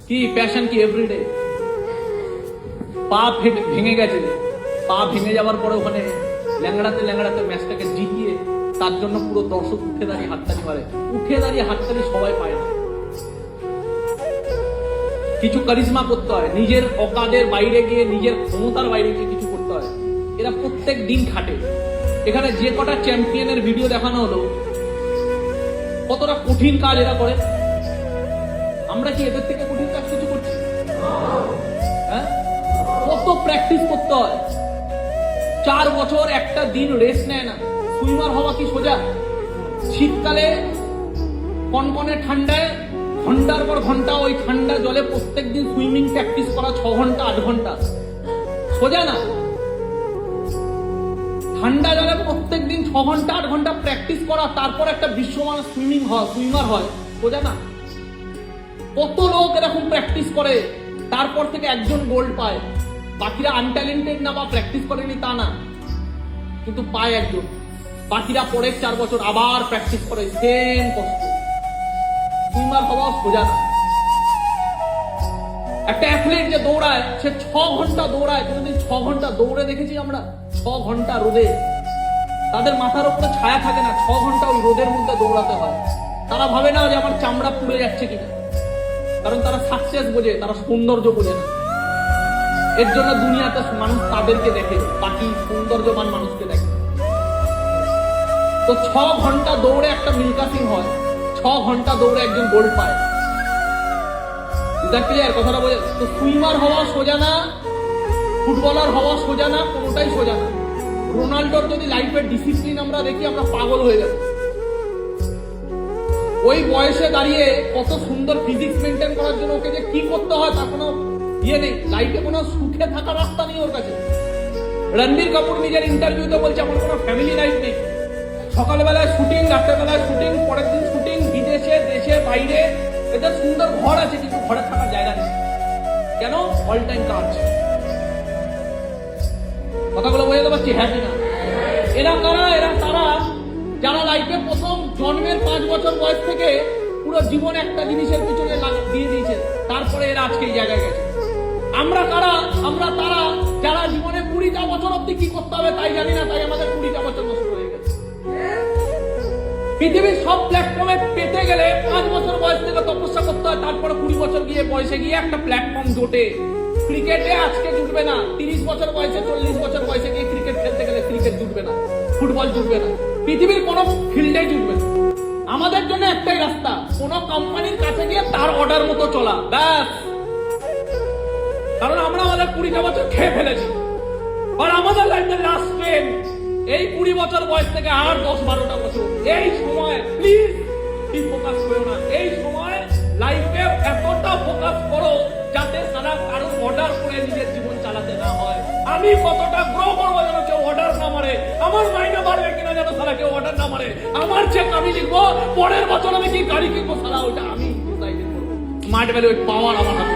কি প্যাশন কি এভরিডে। পা ভেঙে গেছে, পা ভেঙে যাওয়ার পরে ওখানে ল্যাংড়াতে ল্যাংড়াতে ম্যাচটাকে জিতিয়ে তার জন্য পুরো দর্শক উঠে দাঁড়িয়ে হাততালি মারে। উঠে দাঁড়িয়ে হাততালি সবাই পায় না, কিছু কারিশমা করতে হয়, নিজের অকাদের বাইরে গিয়ে, নিজের ক্ষমতার বাইরে গিয়ে কিছু করতে হয়। এরা প্রত্যেক দিন খাটে। এখানে যে কটা চ্যাম্পিয়নের ভিডিও দেখানো হলো, কতটা কঠিন কাজ এরা করে। আমরা কি এদের থেকে কঠিন কাজ কিছু করছি? হ্যাঁ, কত প্র্যাকটিস করতে হয়। 4 বছর একটা দিন রেস্ট নেয় না। সুইমার হওয়া কি সোজা? শীতকালে কনকনে ঠান্ডায় ঘন্টার পর ঘন্টা ওই ঠান্ডা জলে প্রত্যেকদিন সুইমিং প্র্যাকটিস করা, 6 ঘন্টা 8 ঘন্টা, সোজা না। ঠান্ডা জলে প্রত্যেকদিন 6 ঘন্টা 8 ঘন্টা প্র্যাকটিস করা, তারপর একটা বিশ্বমান সুইমার হয়, সোজা না। কত লোক এরকম প্র্যাকটিস করে, তারপর থেকে একজন গোল্ড পায়। বাকিরা আনট্যালেন্টেড না বা প্র্যাকটিস করেনি তা না, কিন্তু পায় একজন। বাকিরা পরের 4 বছর আবার প্র্যাকটিস করে, সেম কষ্ট। সুইমার হওয়া সোজা না। একটা অ্যাথলেট যে দৌড়ায়, সে 6 ঘন্টা দৌড়ায়। কোনোদিন 6 ঘন্টা দৌড়ে দেখেছি আমরা? 6 ঘন্টা রোদে, তাদের মাথার উপরে ছায়া থাকে না, 6 ঘন্টা ওই রোদের মধ্যে দৌড়াতে হয়। তারা ভাবে না যে আমার চামড়া পুড়ে যাচ্ছে কিনা, কারণ তারা সাকসেস বোঝে, তারা সৌন্দর্য বোঝে না। এর জন্য দুনিয়াতে মানুষ তাদেরকে দেখে, বাকি সৌন্দর্যবান মানুষকে দেখে। তো 6 ঘন্টা দৌড়ে একটা মিল্কা সিং হয়, 6 ঘন্টা দৌড়ে একজন গোল্ড পায়। ক্লিয়ার কথাটা বোঝে তো? সুইমার হওয়া সোজা না, ফুটবলার হওয়া সোজা না, কোনোটাই সোজা না। রোনাল্ডোর যদি লাইফের ডিসিপ্লিন আমরা দেখি, আমরা পাগল হয়ে যাব। ওই বয়সে দাঁড়িয়ে কত সুন্দর ফিজিক্স মেনটেন করার জন্য ওকে যে কি করতে হয় তার কোনো ইয়ে নেই। লাইফে কোনো সুখে থাকার রাস্তা নেই ওর কাছে। রণবীর কাপুর নিজের ইন্টারভিউতে বলছে, আমার কোনো ফ্যামিলি লাইফ নেই। সকালবেলায় শুটিং, রাত্রেবেলায় শুটিং, পরের দিন শুটিং, বিদেশে, দেশে, বাইরে। এদের সুন্দর ঘর আছে, কিন্তু ঘরে থাকার জায়গা নেই। কেন? অল টাইম কাজ। কথাগুলো বোঝাতে পারছি? হ্যাঁ কিনা? এরা কারা? এরা তারা যারা লাইফে প্রথম জন্মের 5 বছর বয়স থেকে পুরো জীবন একটা জিনিসের পিছনে দিয়ে দিয়েছে, তারপরে এরা আজকে এই জায়গায় গেছে। আমরা কারা? আমরা তারা যারা জীবনে 20টা বছর অব্দি কি করতে হবে তাই জানি না, তাই আমাদের 20টা বছর নষ্ট হয়ে গেছে। পৃথিবীর সব প্ল্যাটফর্মে পেতে গেলে 5 বছর বয়স থেকে তপস্যা করতে হয়, তারপরে 20 বছর বয়সে গিয়ে একটা প্ল্যাটফর্ম জোটে। ক্রিকেটে আজকে জুটবে না, 30 বছর বয়সে 40 বছর বয়সে গিয়ে ক্রিকেট খেলতে গেলে ক্রিকেট জুটবে না, ফুটবল জুটবে না, পৃথিবীর কোনো ফিল্ডে জুটবে না। আমাদের জন্য একটাই রাস্তা, কোন কোম্পানির কাছে গিয়ে তার অর্ডার মতো চলা, ব্যাস। কারণ আমরা আমাদের 20টা বছর খেয়ে ফেলেছি, আর আমাদের লাইফের লাস্ট ট্রেন এই 20 বছর বয়স থেকে আর 10-12টা বছর। এই সময় প্লিজ ফোকাস করো না। এই সময় লাইফে এতটা ফোকাস করো যাতে সারা কারো অর্ডার করে নিজের জীবন চালাতে না হয়। আমি কতটা গ্রো করবো যেন কেউ অর্ডার না মারে, আমার মাইনে বাড়বে কিনা যেন সারা কেউ অর্ডার না মারে, আমার চেক আমি লিখবো, পরের বছর আমি কি গাড়ি কিনবো সারা ওইটা আমি ডিসাইড করবো। স্মার্ট ভ্যালু পাওয়ার আমার হাতে।